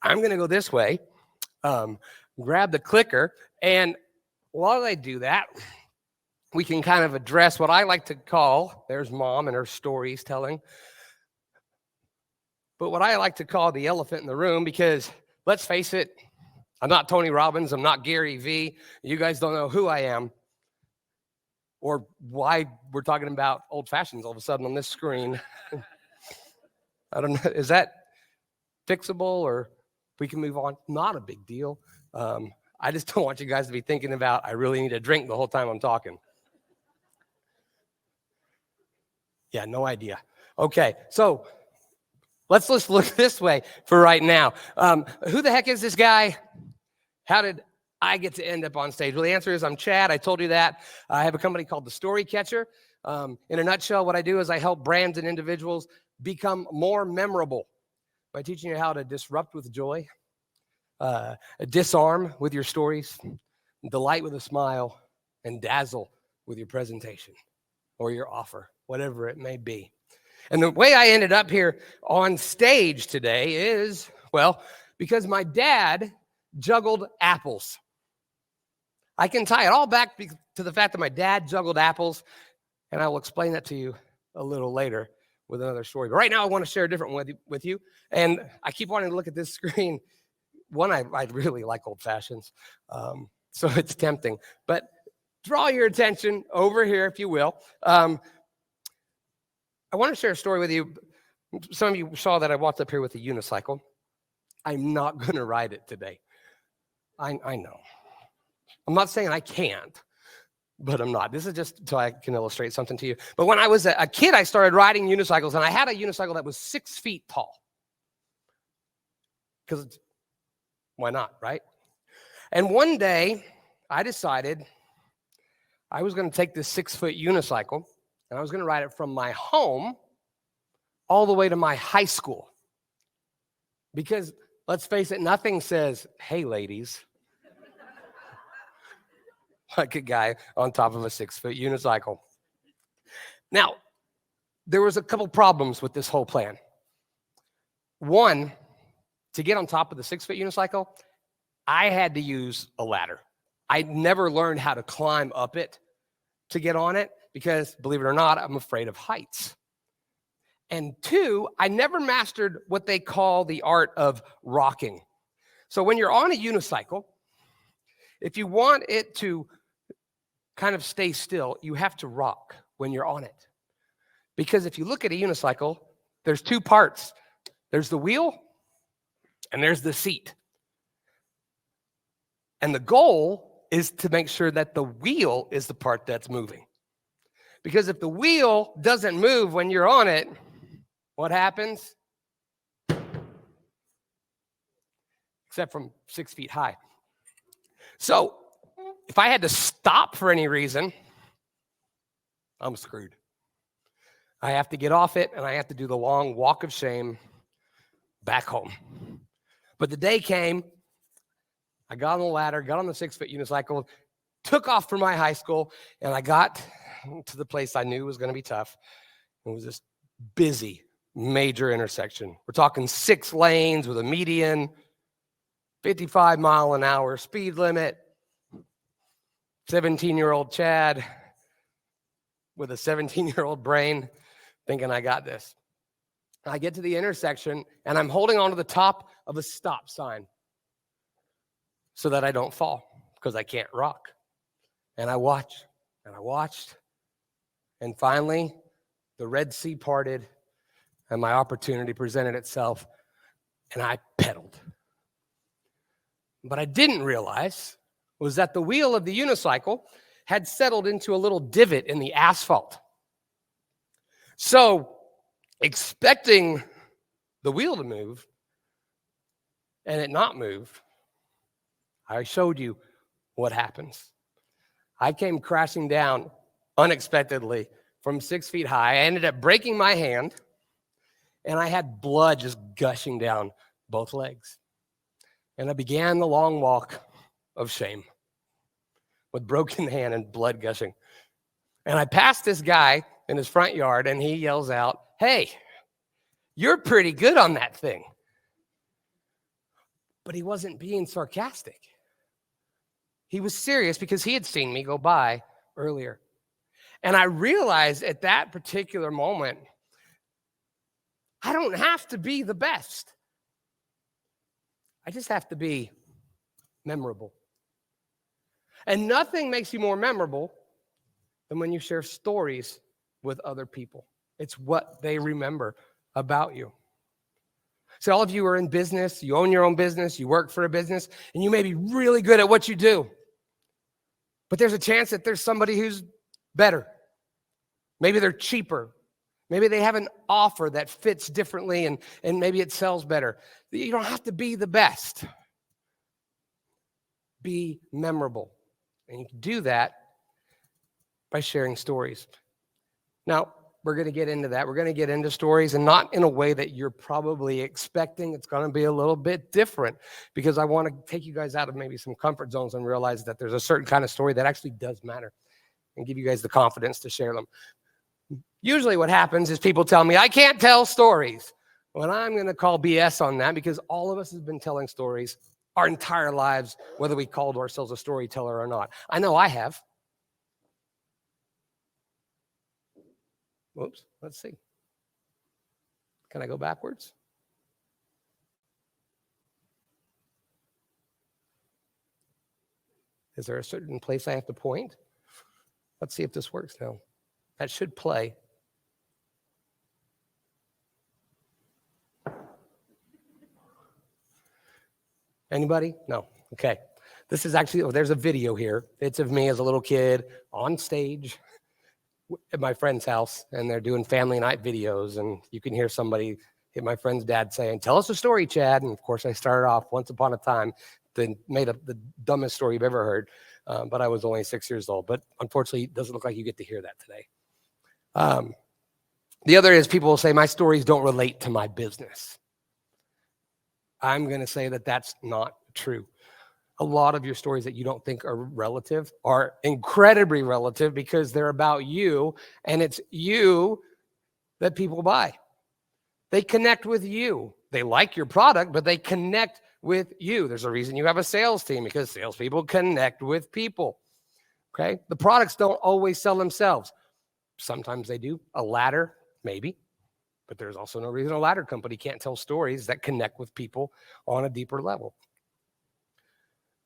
I'm going to go this way, grab the clicker, and while I do that, we can kind of address what I like to call, there's Mom and her stories telling, but what I like to call the elephant in the room, because let's face it, I'm not Tony Robbins, I'm not Gary Vee, you guys don't know who I am, or why we're talking about old fashions all of a sudden on this screen. I don't know, is that fixable, or we can move on? Not a big deal. I just don't want you guys to be thinking about, I really need a drink the whole time I'm talking. Yeah, no idea. Okay, so let's just look this way for right now. Who the heck is this guy? How did I get to end up on stage? Well, the answer is I'm Chad. I told you that. I have a company called The Story Catcher. In a nutshell, what I do is I help brands and individuals become more memorable by teaching you how to disrupt with joy, disarm with your stories, delight with a smile, and dazzle with your presentation or your offer, whatever it may be. And the way I ended up here on stage today is, well, because my dad juggled apples. I can tie it all back to the fact that my dad juggled apples, and I will explain that to you a little later with another story. But right now, I want to share a different one with you. And I keep wanting to look at this screen. One, I really like old fashions, so it's tempting. But draw your attention over here, if you will. I want to share a story with you. Some of you saw that I walked up here with a unicycle. I'm not going to ride it today. I know. I'm not saying I can't, but I'm not. This is just so I can illustrate something to you. But when I was a kid, I started riding unicycles, and I had a unicycle that was 6 feet tall. Because why not, right? And one day, I decided I was going to take this 6-foot unicycle, and I was going to ride it from my home all the way to my high school. Because, let's face it, nothing says, hey, ladies, like a guy on top of a 6-foot unicycle. Now, there was a couple problems with this whole plan. One, to get on top of the 6-foot unicycle, I had to use a ladder. I never learned how to climb up it to get on it because, believe it or not, I'm afraid of heights. And two, I never mastered what they call the art of rocking. So when you're on a unicycle, if you want it to kind of stay still, you have to rock when you're on it. Because if you look at a unicycle, there's two parts. There's the wheel and there's the seat. And the goal is to make sure that the wheel is the part that's moving. Because if the wheel doesn't move when you're on it, what happens? Except from 6 feet high. So if I had to stop for any reason, I'm screwed. I have to get off it, and I have to do the long walk of shame back home. But the day came, I got on the ladder, got on the 6-foot unicycle, took off from my high school, and I got to the place I knew was going to be tough. It was this busy, major intersection. We're talking 6 lanes with a median, 55-mile-an-hour speed limit, 17-year-old Chad with a 17-year-old brain thinking I got this. I get to the intersection, and I'm holding onto the top of a stop sign so that I don't fall because I can't rock. And I watched, and finally, the Red Sea parted, and my opportunity presented itself, and I pedaled. What I didn't realize was that the wheel of the unicycle had settled into a little divot in the asphalt. So, expecting the wheel to move and it not move, I showed you what happens. I came crashing down unexpectedly from 6 feet high. I ended up breaking my hand, and I had blood just gushing down both legs. And I began the long walk of shame with broken hand and blood gushing. And I passed this guy in his front yard, and he yells out, "Hey, you're pretty good on that thing." But he wasn't being sarcastic. He was serious because he had seen me go by earlier. And I realized at that particular moment, I don't have to be the best. I just have to be memorable. And nothing makes you more memorable than when you share stories with other people. It's what they remember about you. So all of you are in business, you own your own business, you work for a business, and you may be really good at what you do. But there's a chance that there's somebody who's better. Maybe they're cheaper. Maybe they have an offer that fits differently and maybe it sells better. You don't have to be the best. Be memorable. And you can do that by sharing stories. Now, we're going to get into that. We're going to get into stories, and not in a way that you're probably expecting. It's going to be a little bit different because I want to take you guys out of maybe some comfort zones and realize that there's a certain kind of story that actually does matter and give you guys the confidence to share them. Usually what happens is people tell me, I can't tell stories. Well, I'm going to call BS on that because all of us have been telling stories our entire lives, whether we called ourselves a storyteller or not. I know I have. Whoops, let's see. Can I go backwards? Is there a certain place I have to point? Let's see if this works now. That should play. Anybody? No. Okay. This is actually, there's a video here. It's of me as a little kid on stage at my friend's house, and they're doing family night videos, and you can hear somebody, my friend's dad saying, tell us a story, Chad. And of course I started off once upon a time, then made up the dumbest story you've ever heard, but I was only 6 years old. But unfortunately, it doesn't look like you get to hear that today. The other is people will say my stories don't relate to my business. I'm going to say that that's not true. A lot of your stories that you don't think are relative are incredibly relative because they're about you, and it's you that people buy. They connect with you. They like your product, but they connect with you. There's a reason you have a sales team, because salespeople connect with people. Okay? The products don't always sell themselves. Sometimes they do. A ladder, maybe. But there's also no reason a ladder company can't tell stories that connect with people on a deeper level.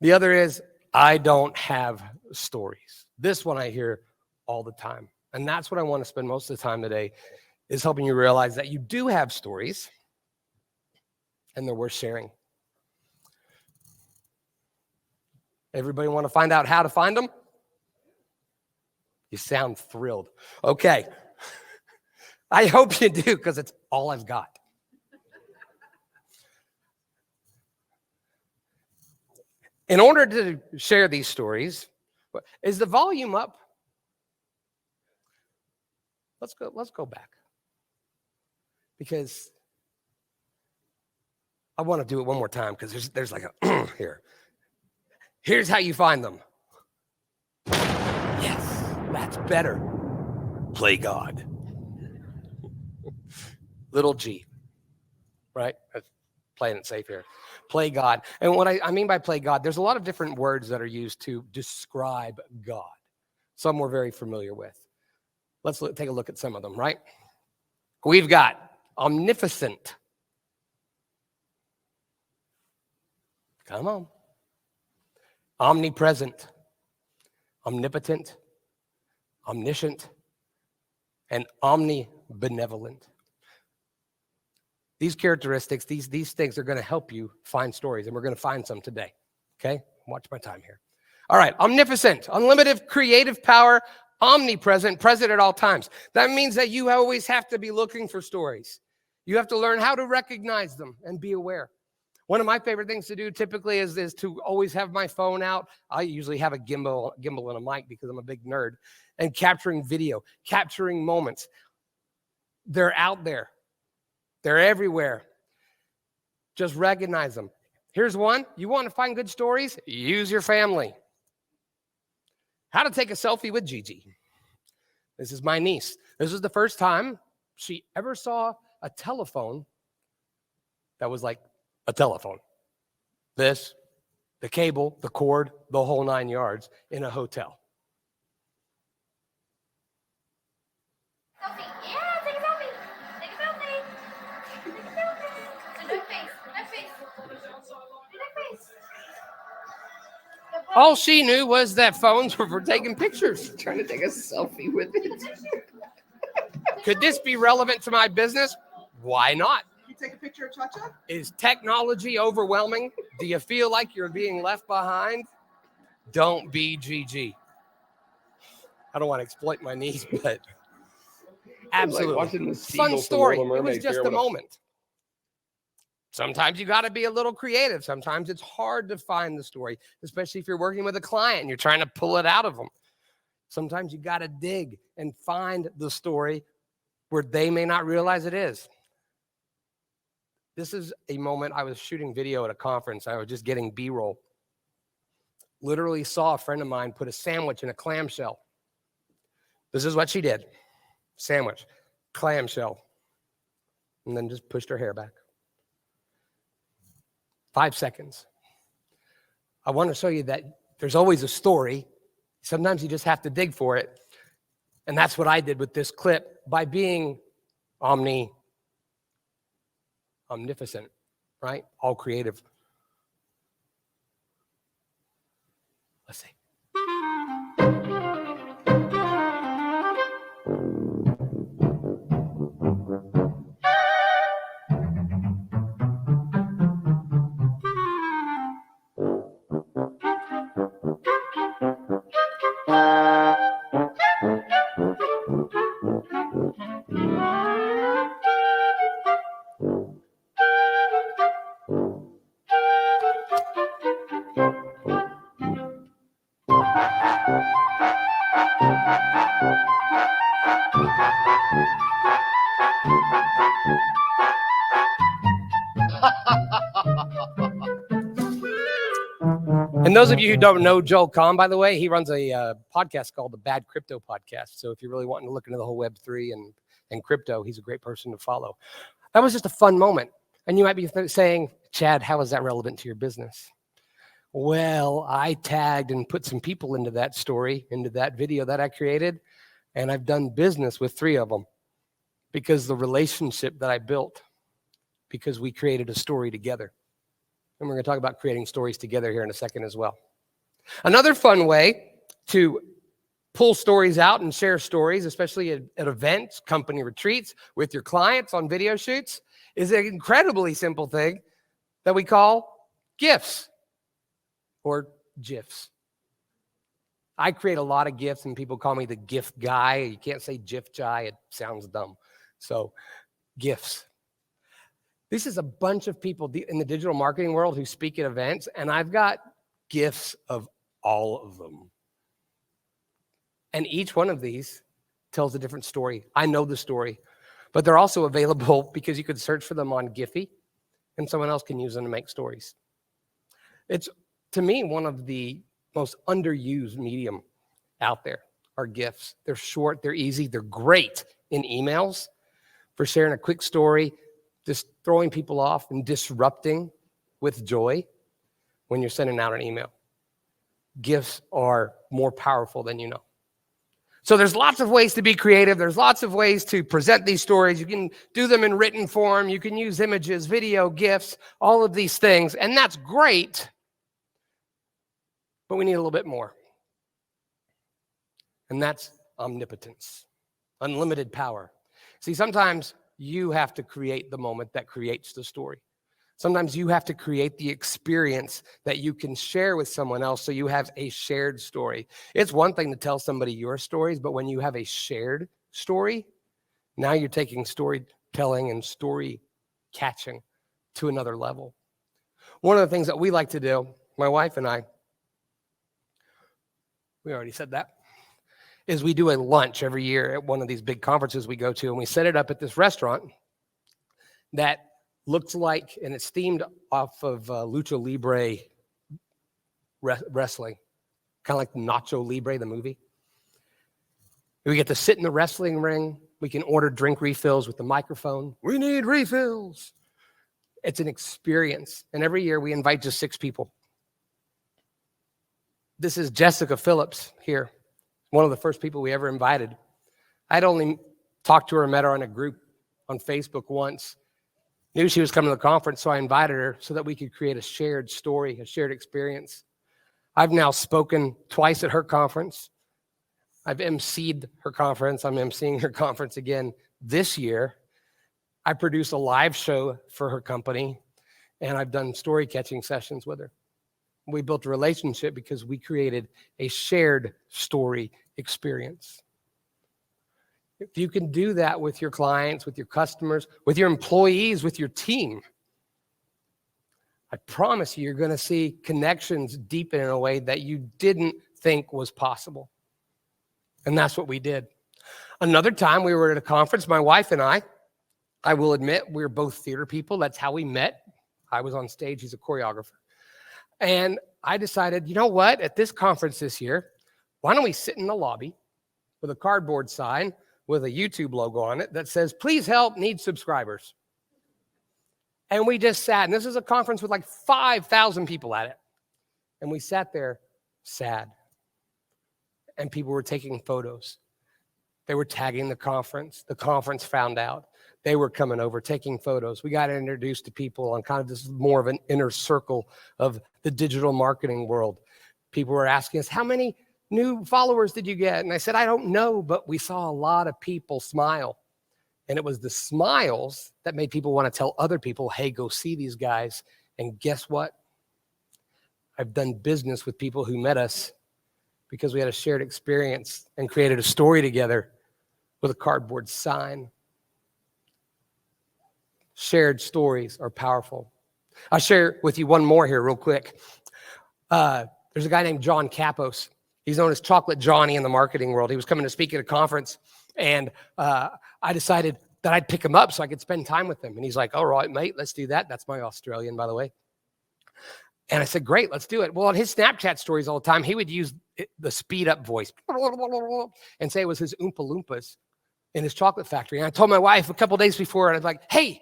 The other is, I don't have stories. This one I hear all the time. And that's what I want to spend most of the time today, is helping you realize that you do have stories and they're worth sharing. Everybody want to find out how to find them? You sound thrilled. Okay. I hope you do, because it's all I've got. In order to share these stories, is the volume up? Let's go back. Because I want to do it one more time, because there's like a here. Here's how you find them. Yes, that's better. Play God. Little G, right? Playing it safe here. Play God. And what I mean by play God, there's a lot of different words that are used to describe God. Some we're very familiar with. Let's take a look at some of them, right? We've got omnipotent. Come on. Omnipresent, omnipotent, omniscient, and omnibenevolent. These characteristics, these things are going to help you find stories, and we're going to find some today. Okay? Watch my time here. All right. Omnipotent, unlimited creative power, omnipresent, present at all times. That means that you always have to be looking for stories. You have to learn how to recognize them and be aware. One of my favorite things to do typically is to always have my phone out. I usually have a gimbal and a mic because I'm a big nerd, and capturing video, capturing moments. They're out there. They're everywhere. Just recognize them. Here's one. You want to find good stories? Use your family. How to take a selfie with Gigi. This is my niece. This was the first time she ever saw a telephone that was like a telephone. this, the cable, the cord, the whole 9 yards in a hotel. Selfie. Yeah, take a selfie. Take a selfie. Take a selfie. So no face. No face. No face. All she knew was that phones were for taking pictures. Trying to take a selfie with it. Could this be relevant to my business? Why not? You take a picture of Cha-Cha? Is technology overwhelming? Do you feel like you're being left behind? Don't be GG. I don't want to exploit my niece, but absolutely. Like watching the Fun story. It was just a moment. Sometimes you got to be a little creative. Sometimes it's hard to find the story, especially if you're working with a client and you're trying to pull it out of them. Sometimes you got to dig and find the story where they may not realize it is. This is a moment I was shooting video at a conference. I was just getting B-roll. Literally saw a friend of mine put a sandwich in a clamshell. This is what she did. Sandwich, clamshell. And then just pushed her hair back. 5 seconds. I want to show you that there's always a story. Sometimes you just have to dig for it. And that's what I did with this clip by being omnificent, right? All creative. Let's see. And those of you who don't know Joel Kahn, by the way, he runs a podcast called the Bad Crypto Podcast. So if you're really wanting to look into the whole Web3 and crypto, he's a great person to follow. That was just a fun moment. And you might be saying, Chad, how is that relevant to your business? Well, I tagged and put some people into that story, into that video that I created, and I've done business with 3 of them because the relationship that I built, because we created a story together. And we're going to talk about creating stories together here in a second as well. Another fun way to pull stories out and share stories, especially at events, company retreats, with your clients on video shoots, is an incredibly simple thing that we call GIFs or GIFs. I create a lot of GIFs and people call me the GIF guy. You can't say GIF guy, it sounds dumb. So GIFs. This is a bunch of people in the digital marketing world who speak at events, and I've got GIFs of all of them. And each one of these tells a different story. I know the story, but they're also available because you could search for them on Giphy, and someone else can use them to make stories. It's, to me, one of the most underused medium out there are GIFs. They're short, they're easy, they're great in emails for sharing a quick story, just throwing people off and disrupting with joy when you're sending out an email. GIFs are more powerful than you know. So there's lots of ways to be creative. There's lots of ways to present these stories. You can do them in written form. You can use images, video, GIFs, all of these things. And that's great, but we need a little bit more. And that's omnipotence, unlimited power. See, sometimes you have to create the moment that creates the story. Sometimes you have to create the experience that you can share with someone else so you have a shared story. It's one thing to tell somebody your stories, but when you have a shared story, now you're taking storytelling and story catching to another level. One of the things that we like to do, my wife and I, we already said that, is we do a lunch every year at one of these big conferences we go to, and we set it up at this restaurant that looks like, and it's themed off of Lucha Libre wrestling, kind of like Nacho Libre, the movie. We get to sit in the wrestling ring. We can order drink refills with the microphone. We need refills. It's an experience. And every year we invite just 6 people. This is Jessica Phillips here, one of the first people we ever invited. I'd only talked to her, met her on a group on Facebook once. Knew she was coming to the conference, so I invited her so that we could create a shared story, a shared experience. I've now spoken twice at her conference. I've emceed her conference. I'm emceeing her conference again this year. I produce a live show for her company, and I've done story catching sessions with her. We built a relationship because we created a shared story experience. If you can do that with your clients, with your customers, with your employees, with your team, I promise you're going to see connections deepen in a way that you didn't think was possible. And that's what we did. Another time we were at a conference, my wife and I will admit, we're both theater people. That's how we met. I was on stage. He's a choreographer. And I decided, you know what? At this conference this year, why don't we sit in the lobby with a cardboard sign with a YouTube logo on it that says, please help, need subscribers. And we just sat, and this is a conference with like 5,000 people at it. And we sat there sad. And people were taking photos. They were tagging the conference. The conference found out. They were coming over, taking photos. We got introduced to people on kind of this more of an inner circle of the digital marketing world. People were asking us, how many new followers did you get? And I said, I don't know, but we saw a lot of people smile. And it was the smiles that made people want to tell other people, hey, go see these guys. And guess what? I've done business with people who met us because we had a shared experience and created a story together with a cardboard sign. Shared stories are powerful. I'll share with you one more here real quick. There's a guy named John Kapos. He's known as Chocolate Johnny in the marketing world. He was coming to speak at a conference, and I decided that I'd pick him up so I could spend time with him. And he's like, all right, mate, let's do that. That's my Australian, by the way. And I said, great, let's do it. Well, on his Snapchat stories all the time, he would use the speed up voice and say it was his Oompa Loompas in his chocolate factory. And I told my wife a couple days before, and I was like, hey,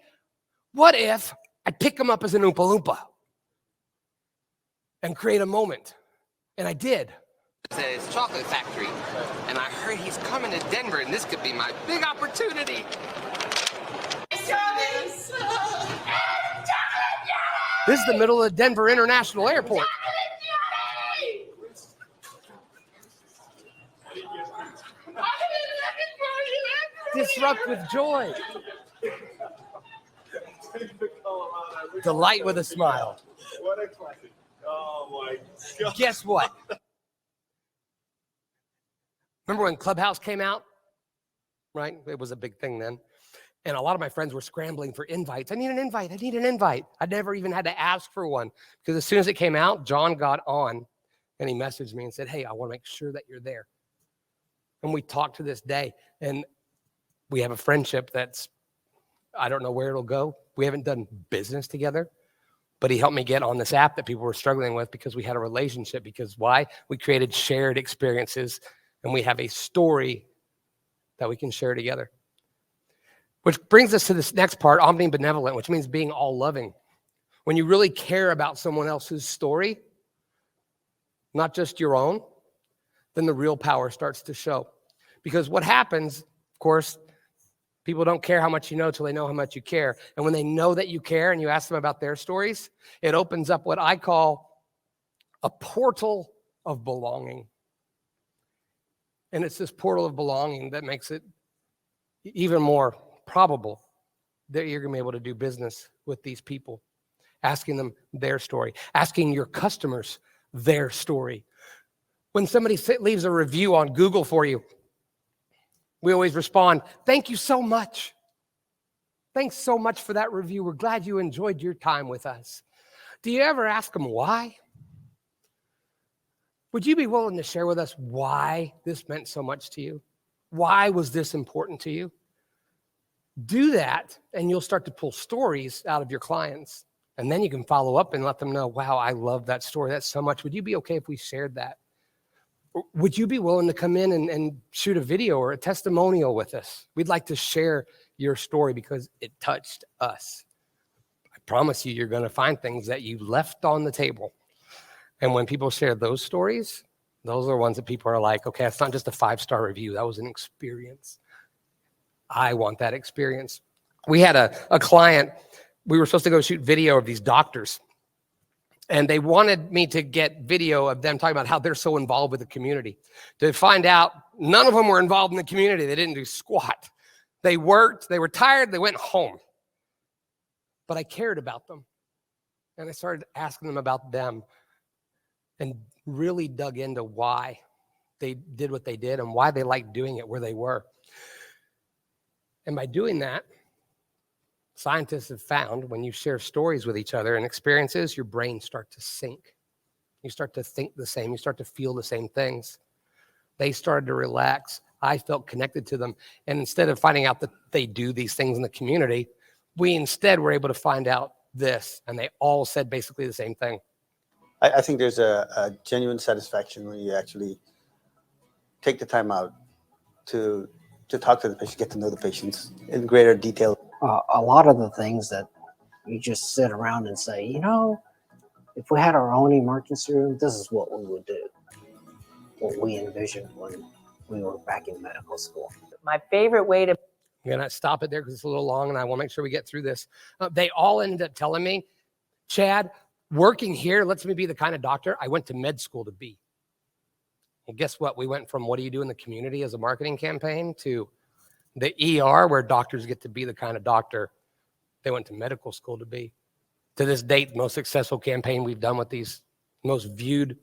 what if I pick him up as an Oompa Loompa and create a moment? And I did. It's at his chocolate factory, and I heard he's coming to Denver, and this could be my big opportunity. This is the middle of Denver International Airport. Disrupt with joy. Delight with a smile. What a classic. Oh my God. Guess what? Remember when Clubhouse came out? Right? It was a big thing then. And a lot of my friends were scrambling for invites. I need an invite. I need an invite. I never even had to ask for one because as soon as it came out, John got on and he messaged me and said, hey, I want to make sure that you're there. And we talked to this day. And we have a friendship that's, I don't know where it'll go. We haven't done business together, but he helped me get on this app that people were struggling with because we had a relationship. Because why? We created shared experiences and we have a story that we can share together. Which brings us to this next part, omnibenevolent, which means being all loving. When you really care about someone else's story, not just your own, then the real power starts to show. Because what happens, of course, people don't care how much you know until they know how much you care. And when they know that you care and you ask them about their stories, it opens up what I call a portal of belonging. And it's this portal of belonging that makes it even more probable that you're going to be able to do business with these people, asking them their story, asking your customers their story. When somebody leaves a review on Google for you, we always respond, thank you so much. Thanks so much for that review. We're glad you enjoyed your time with us. Do you ever ask them why? Would you be willing to share with us why this meant so much to you? Why was this important to you? Do that, and you'll start to pull stories out of your clients. And then you can follow up and let them know, wow, I love that story. That's so much. Would you be okay if we shared that? Would you be willing to come in and shoot a video or a testimonial with us? We'd like to share your story because it touched us. I promise you, you're going to find things that you left on the table. And when people share those stories, those are ones that people are like, okay, it's not just a 5-star review. That was an experience. I want that experience. We had a client, we were supposed to go shoot video of these doctors. And they wanted me to get video of them talking about how they're so involved with the community. To find out, none of them were involved in the community. They didn't do squat. They worked, they were tired, they went home. But I cared about them. And I started asking them about them and really dug into why they did what they did and why they liked doing it where they were. And by doing that, scientists have found when you share stories with each other and experiences, your brains start to sync. You start to think the same. You start to feel the same things. They started to relax. I felt connected to them. And instead of finding out that they do these things in the community, we instead were able to find out this. And they all said basically the same thing. I think there's a genuine satisfaction when you actually take the time out to talk to the patient, get to know the patients in greater detail. A lot of the things that you just sit around and say, you know, if we had our own emergency room, this is what we would do. What we envisioned when we were back in medical school. My favorite way to... I'm going to stop it there because it's a little long and I want to make sure we get through this. They all ended up telling me, Chad, working here lets me be the kind of doctor I went to med school to be. And guess what? We went from what do you do in the community as a marketing campaign to the ER where doctors get to be the kind of doctor they went to medical school to be. To this date, the most successful campaign we've done with these most viewed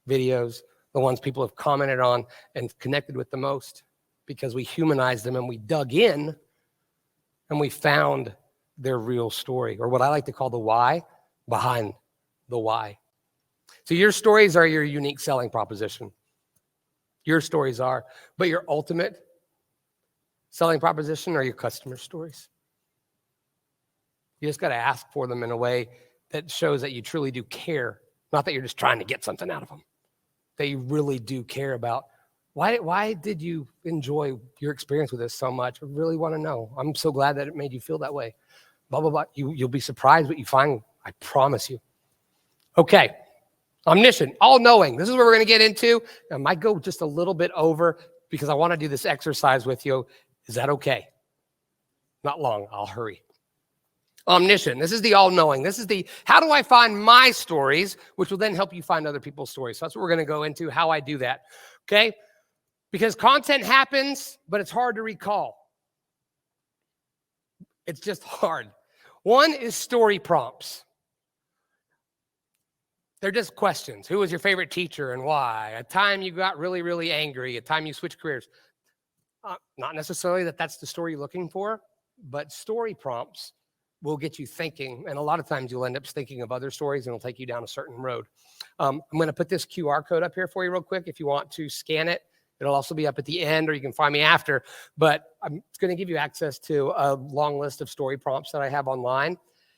videos, the ones people have commented on and connected with the most because we humanized them and we dug in and we found their real story, or what I like to call the why behind the why. So your stories are your unique selling proposition. Your stories are, but your ultimate selling proposition are your customer stories. You just got to ask for them in a way that shows that you truly do care, not that you're just trying to get something out of them, that you really do care about. Why did you enjoy your experience with this so much? I really want to know. I'm so glad that it made you feel that way. Blah, blah, blah. You'll be surprised what you find. I promise you. Okay. Omniscient, all-knowing. This is what we're going to get into. I might go just a little bit over because I want to do this exercise with you. Is that okay? Not long. I'll hurry. Omniscient. This is the all-knowing. This is the how do I find my stories, which will then help you find other people's stories. So that's what we're going to go into, how I do that. Okay? Because content happens, but it's hard to recall. It's just hard. One is story prompts. They're just questions. Who was your favorite teacher and why? A time you got really, really angry. A time you switched careers. Not necessarily that that's the story you're looking for, but story prompts will get you thinking. And a lot of times you'll end up thinking of other stories and it'll take you down a certain road. I'm going to put this QR code up here for you real quick. If you want to scan it, it'll also be up at the end or you can find me after. But I'm going to give you access to a long list of story prompts that I have online,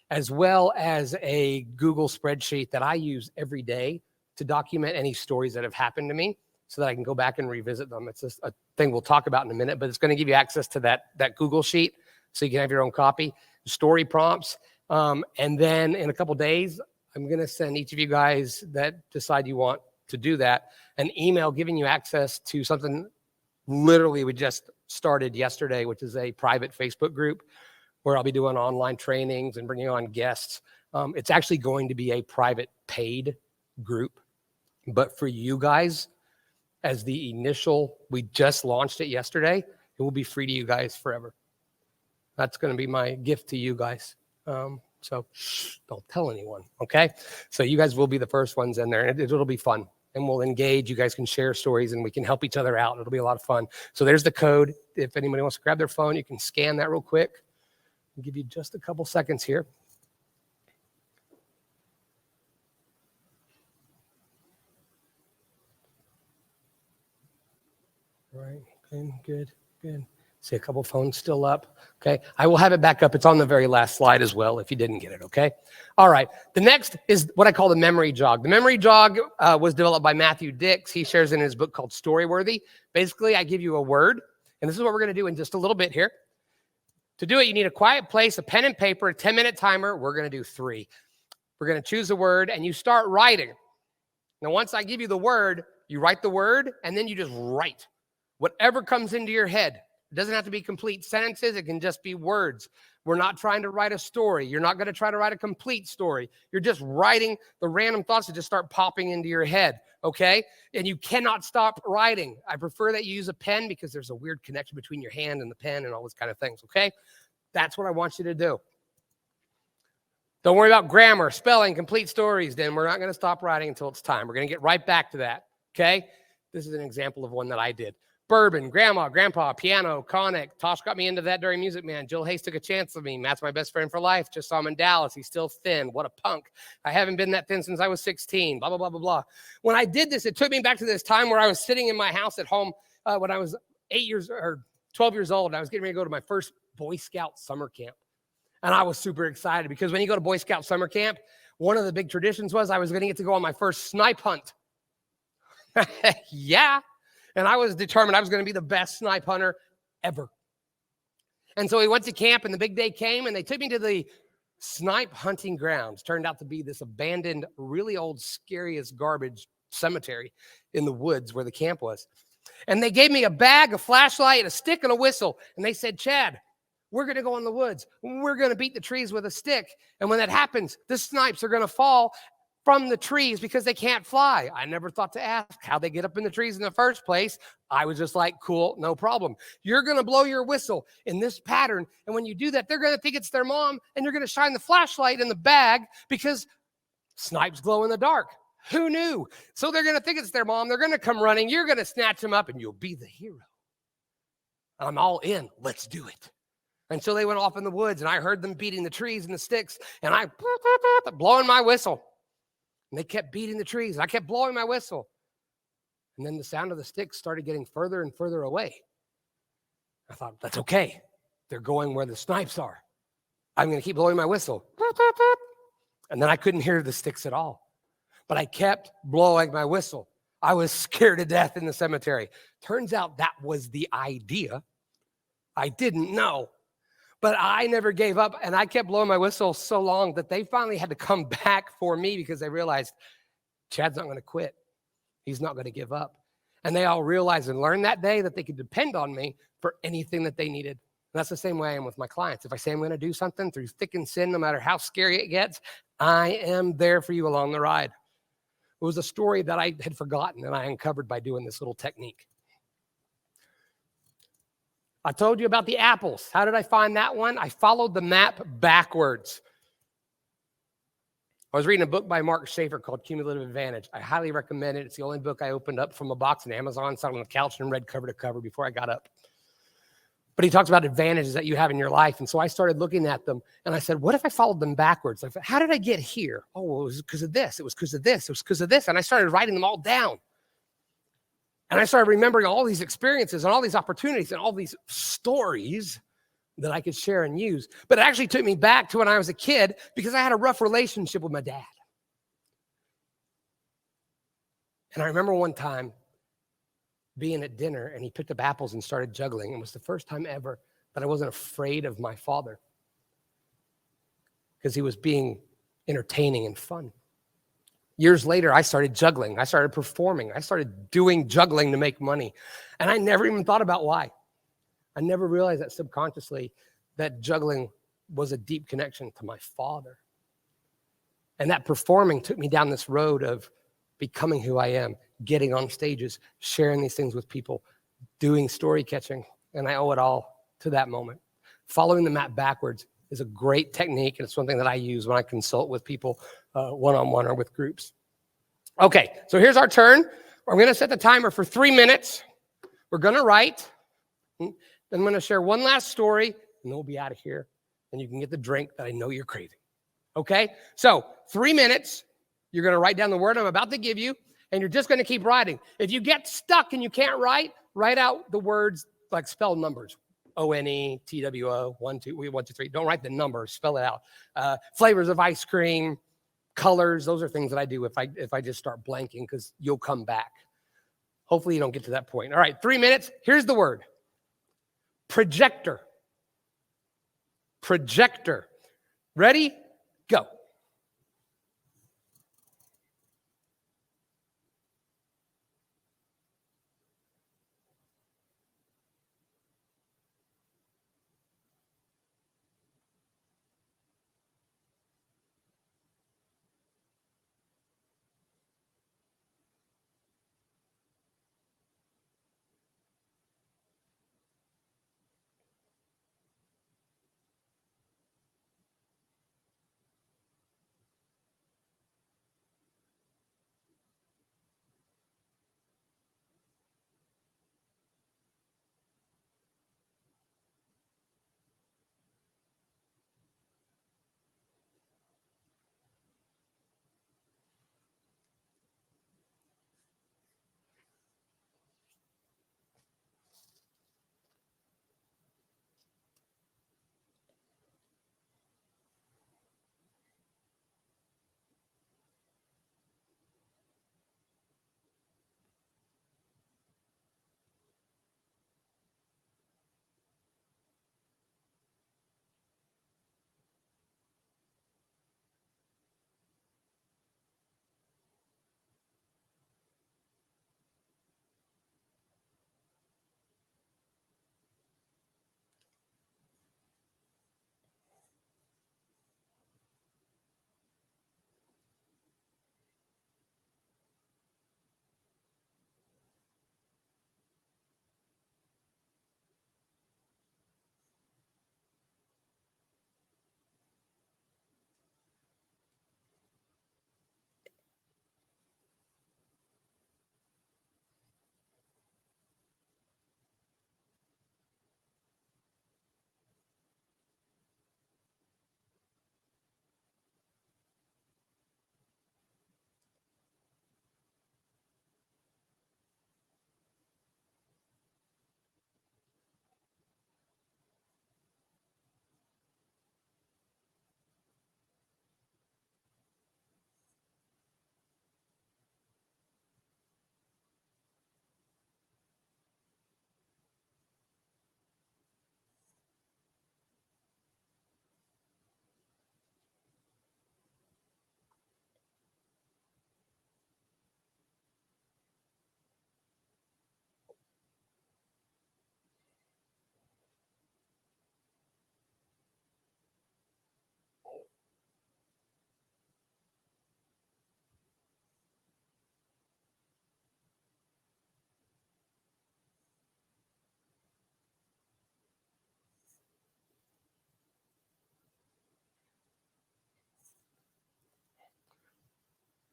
as well as a Google spreadsheet that I use every day to document any stories that have happened to me so that I can go back and revisit them. It's just a thing we'll talk about in a minute, but it's going to give you access to that Google sheet so you can have your own copy, story prompts. And then in a couple days, I'm going to send each of you guys that decide you want to do that an email giving you access to something literally we just started yesterday, which is a private Facebook group where I'll be doing online trainings and bringing on guests. It's actually going to be a private paid group, but for you guys, as the initial, we just launched it yesterday, it will be free to you guys forever. That's going to be my gift to you guys. So don't tell anyone, okay? So you guys will be the first ones in there, and it'll be fun, and we'll engage. You guys can share stories, and we can help each other out. It'll be a lot of fun. So there's the code. If anybody wants to grab their phone, you can scan that real quick. I'll give you just a couple seconds here. All right, good. See a couple phones still up. Okay, I will have it back up. It's on the very last slide as well if you didn't get it, okay? All right, the next is what I call the memory jog. The memory jog was developed by Matthew Dix. He shares in his book called Storyworthy. Basically, I give you a word, and this is what we're gonna do in just a little bit here. To do it, you need a quiet place, a pen and paper, a 10-minute timer. We're going to do 3. We're going to choose a word, and you start writing. Now, once I give you the word, you write the word, and then you just write whatever comes into your head. It doesn't have to be complete sentences. It can just be words. We're not trying to write a story. You're not going to try to write a complete story. You're just writing the random thoughts that just start popping into your head, okay? And you cannot stop writing. I prefer that you use a pen because there's a weird connection between your hand and the pen and all those kind of things, okay? That's what I want you to do. Don't worry about grammar, spelling, complete stories. Then we're not going to stop writing until it's time. We're going to get right back to that, okay? This is an example of one that I did. Bourbon, grandma, grandpa, piano, conic. Tosh got me into that during Music Man. Jill Hayes took a chance with me. Matt's my best friend for life. Just saw him in Dallas. He's still thin. What a punk. I haven't been that thin since I was 16. Blah, blah, blah, blah, blah. When I did this, it took me back to this time where I was sitting in my house at home when I was 12 years old. I was getting ready to go to my first Boy Scout summer camp. And I was super excited because when you go to Boy Scout summer camp, one of the big traditions was I was going to get to go on my first snipe hunt. Yeah. And I was determined I was going to be the best snipe hunter ever. And so we went to camp, and the big day came, and they took me to the snipe hunting grounds. Turned out to be this abandoned, really old, scary as garbage cemetery in the woods where the camp was. And they gave me a bag, a flashlight, a stick, and a whistle. And they said, Chad, we're going to go in the woods. We're going to beat the trees with a stick. And when that happens, the snipes are going to fall from the trees because they can't fly. I never thought to ask how they get up in the trees in the first place. I was just like, cool, no problem. You're going to blow your whistle in this pattern. And when you do that, they're going to think it's their mom, and you're going to shine the flashlight in the bag because snipes glow in the dark. Who knew? So they're going to think it's their mom. They're going to come running. You're going to snatch them up, and you'll be the hero. I'm all in. Let's do it. And so they went off in the woods, and I heard them beating the trees and the sticks, and I blowing my whistle. And they kept beating the trees, and I kept blowing my whistle. And then the sound of the sticks started getting further and further away. I thought, that's okay. They're going where the snipes are. I'm going to keep blowing my whistle. And then I couldn't hear the sticks at all. But I kept blowing my whistle. I was scared to death in the cemetery. Turns out that was the idea. I didn't know. But I never gave up, and I kept blowing my whistle so long that they finally had to come back for me because they realized Chad's not going to quit. He's not going to give up. And they all realized and learned that day that they could depend on me for anything that they needed. And that's the same way I am with my clients. If I say I'm going to do something through thick and thin, no matter how scary it gets, I am there for you along the ride. It was a story that I had forgotten, and I uncovered by doing this little technique. I told you about the apples. How did I find that one? I followed the map backwards. I was reading a book by Mark Schaefer called Cumulative Advantage. I highly recommend it. It's the only book I opened up from a box on Amazon, sat on the couch and read cover to cover before I got up. But he talks about advantages that you have in your life. And so I started looking at them, and I said, what if I followed them backwards? Like, how did I get here? Oh, well, it was because of this. It was because of this. It was because of this. And I started writing them all down. And I started remembering all these experiences and all these opportunities and all these stories that I could share and use. But it actually took me back to when I was a kid because I had a rough relationship with my dad. And I remember one time being at dinner, and he picked up apples and started juggling. It was the first time ever that I wasn't afraid of my father because he was being entertaining and fun. Years later, I started juggling. I started performing. I started doing juggling to make money. And I never even thought about why. I never realized that subconsciously that juggling was a deep connection to my father. And that performing took me down this road of becoming who I am, getting on stages, sharing these things with people, doing story catching. And I owe it all to that moment. Following the map backwards is a great technique, and it's something that I use when I consult with people one-on-one or with groups. Okay, so here's our turn. I'm going to set the timer for 3 minutes. We're going to write. Then I'm going to share one last story, and then we'll be out of here, and you can get the drink that I know you're craving. Okay, so 3 minutes. You're going to write down the word I'm about to give you, and you're just going to keep writing. If you get stuck and you can't write out the words like spell numbers. O-N-E, T-W-O, 1, 2, 1, 2, 3. Don't write the numbers, spell it out. Flavors of ice cream, colors, those are things that I do if I just start blanking because you'll come back. Hopefully you don't get to that point. All right, 3 minutes. Here's the word. Projector. projector. Ready? Go.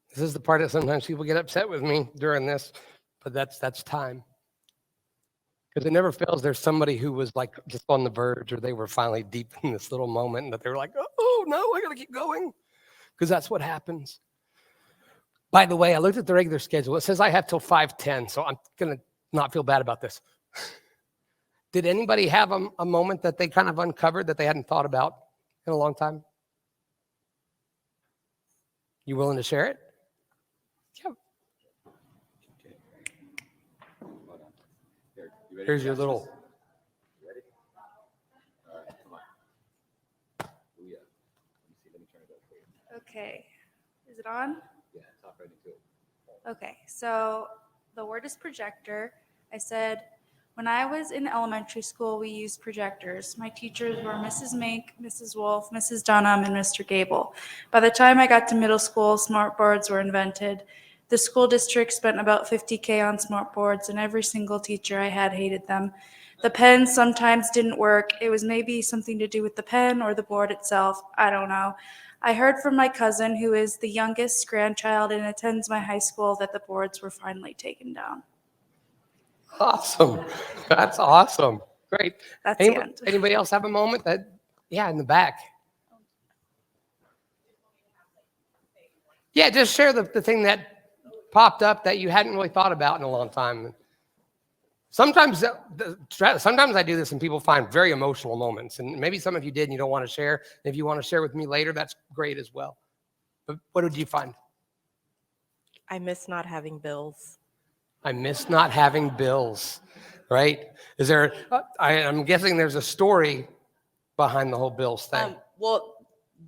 This is the part that sometimes people get upset with me during this, but that's time. Because it never fails. There's somebody who was like just on the verge, or they were finally deep in this little moment, and that they were like, "Oh no, I gotta keep going," because that's what happens. By the way, I looked at the regular schedule. It says I have till 5:10, so I'm gonna not feel bad about this. Did anybody have a moment that they kind of uncovered that they hadn't thought about in a long time? You willing to share it? Yeah. Here's your little. Ready? All right, come on. Oh, yeah. Let me see. Let me turn it up for you. Okay. Is it on? Yeah, talk right into it. Okay. So the word is projector. I said, when I was in elementary school, we used projectors. My teachers were Mrs. Mink, Mrs. Wolf, Mrs. Dunham, and Mr. Gable. By the time I got to middle school, smart boards were invented. The school district spent about $50,000 on smart boards, and every single teacher I had hated them. The pens sometimes didn't work. It was maybe something to do with the pen or the board itself. I don't know. I heard from my cousin, who is the youngest grandchild and attends my high school, that the boards were finally taken down. Awesome. That's awesome. Great. That's the end. Anybody else have a moment that, yeah, in the back? Yeah, just share the thing that popped up that you hadn't really thought about in a long time. Sometimes I do this and people find very emotional moments, and maybe some of you did and you don't want to share. If you want to share with me later, that's great as well. But what did you find? I miss not having bills. I miss not having bills, right? Is there, I'm guessing there's a story behind the whole bills thing? Well,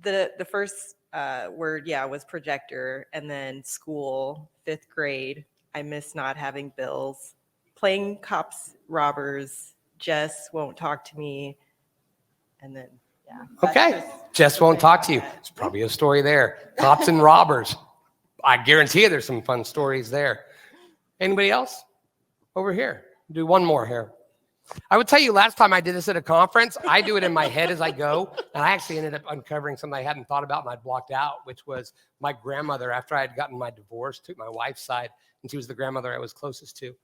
the first word, was projector, and then school, 5th grade. I miss not having bills. Playing cops, robbers. Jess won't talk to me, and then that's Okay. Jess won't talk to you. There's probably a story there. Cops and robbers. I guarantee you there's some fun stories there. Anybody else? Over here. Do one more here. I would tell you last time I did this at a conference, I do it in my head as I go. And I actually ended up uncovering something I hadn't thought about and I'd blocked out, which was my grandmother. After I had gotten my divorce, took my wife's side, and she was the grandmother I was closest to.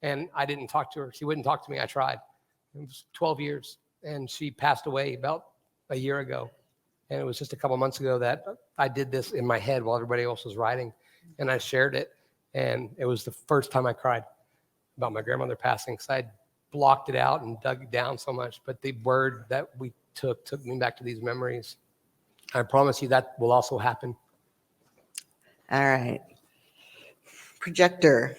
And I didn't talk to her. She wouldn't talk to me. I tried. It was 12 years. And she passed away about a year ago. And it was just a couple months ago that I did this in my head while everybody else was writing. And I shared it. And it was the first time I cried about my grandmother passing, because I had blocked it out and dug it down so much. But the word that we took me back to these memories. I promise you that will also happen. All right. Projector.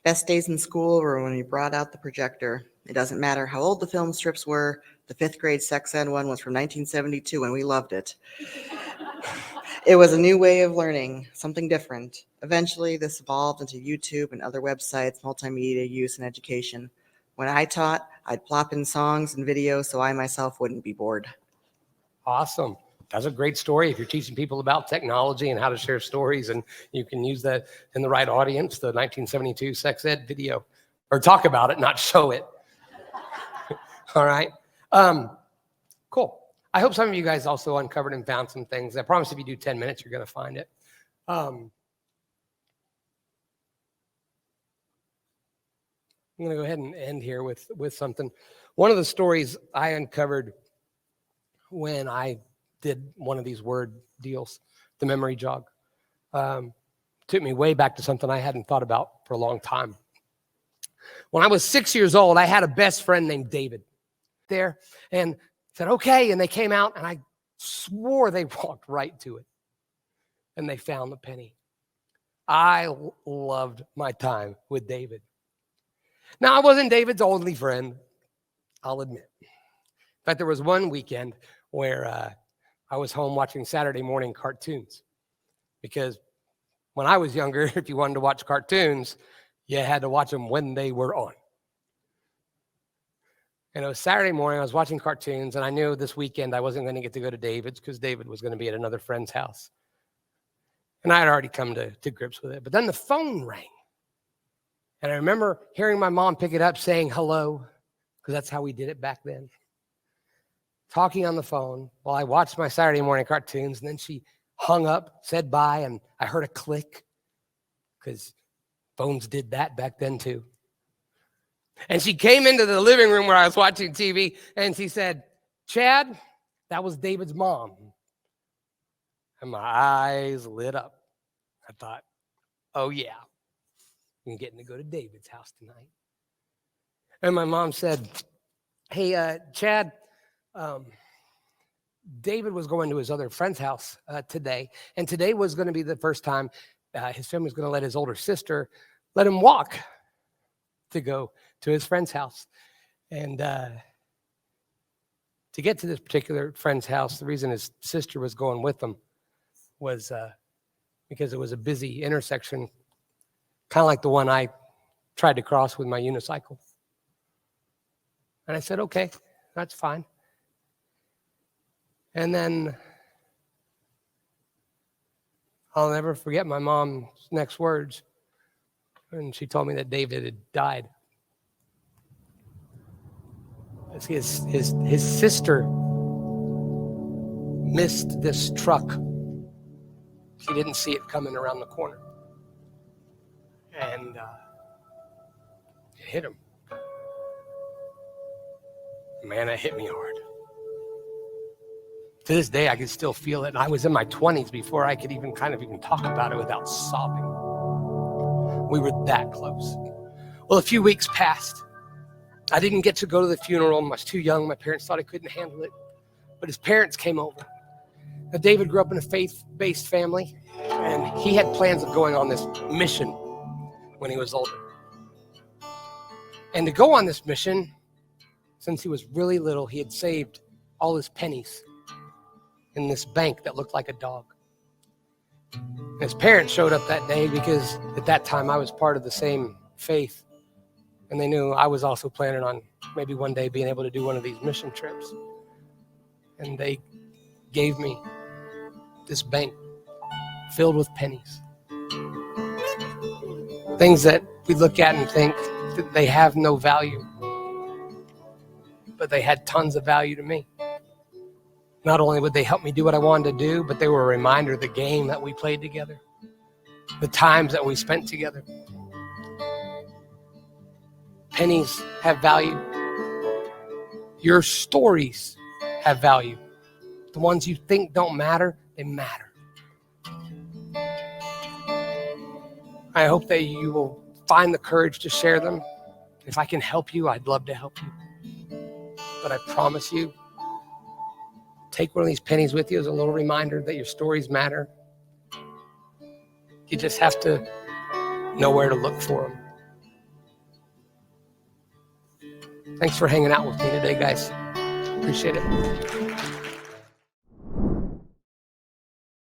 Best days in school were when we brought out the projector. It doesn't matter how old the film strips were. The 5th grade sex ed one was from 1972 and we loved it. It was a new way of learning, something different. Eventually, this evolved into YouTube and other websites, multimedia use and education. When I taught, I'd plop in songs and videos so I myself wouldn't be bored. Awesome. That's a great story. If you're teaching people about technology and how to share stories, and you can use that in the right audience, the 1972 sex ed video, or talk about it, not show it. All right. Cool. I hope some of you guys also uncovered and found some things. I promise if you do 10 minutes, you're going to find it. I'm going to go ahead and end here with something. One of the stories I uncovered when I did one of these word deals, the memory jog, took me way back to something I hadn't thought about for a long time. When I was 6 years old, I had a best friend named David there, and said, okay. And they came out, and I swore they walked right to it. And they found the penny. I loved my time with David. Now, I wasn't David's only friend, I'll admit. In fact, there was one weekend where I was home watching Saturday morning cartoons. Because when I was younger, if you wanted to watch cartoons, you had to watch them when they were on. And it was Saturday morning, I was watching cartoons, and I knew this weekend I wasn't going to get to go to David's because David was going to be at another friend's house. And I had already come to grips with it. But then the phone rang. And I remember hearing my mom pick it up saying hello, because that's how we did it back then. Talking on the phone while I watched my Saturday morning cartoons, and then she hung up, said bye, and I heard a click, because phones did that back then too. And she came into the living room where I was watching TV, and she said, Chad, that was David's mom. And my eyes lit up. I thought, oh yeah, I'm getting to go to David's house tonight. And my mom said, hey, Chad, David was going to his other friend's house today. And today was going to be the first time his family was going to let his older sister let him walk to go to his friend's house. And to get to this particular friend's house, the reason his sister was going with them was because it was a busy intersection, kind of like the one I tried to cross with my unicycle. And I said, okay, that's fine. And then I'll never forget my mom's next words. And she told me that David had died. His sister missed this truck. She didn't see it coming around the corner. And it hit him. Man, it hit me hard. To this day, I can still feel it. And I was in my 20s before I could even talk about it without sobbing. We were that close. Well, a few weeks passed. I didn't get to go to the funeral. I was too young. My parents thought I couldn't handle it. But his parents came over. Now, David grew up in a faith-based family, and he had plans of going on this mission when he was older. And to go on this mission, since he was really little, he had saved all his pennies in this bank that looked like a dog. His parents showed up that day because at that time I was part of the same faith, and they knew I was also planning on maybe one day being able to do one of these mission trips. And they gave me this bank filled with pennies. Things that we look at and think that they have no value, but they had tons of value to me. Not only would they help me do what I wanted to do, but they were a reminder of the game that we played together, the times that we spent together. Pennies have value. Your stories have value. The ones you think don't matter, they matter. I hope that you will find the courage to share them. If I can help you, I'd love to help you. But I promise you, take one of these pennies with you as a little reminder that your stories matter. You just have to know where to look for them. Thanks for hanging out with me today, guys. Appreciate it.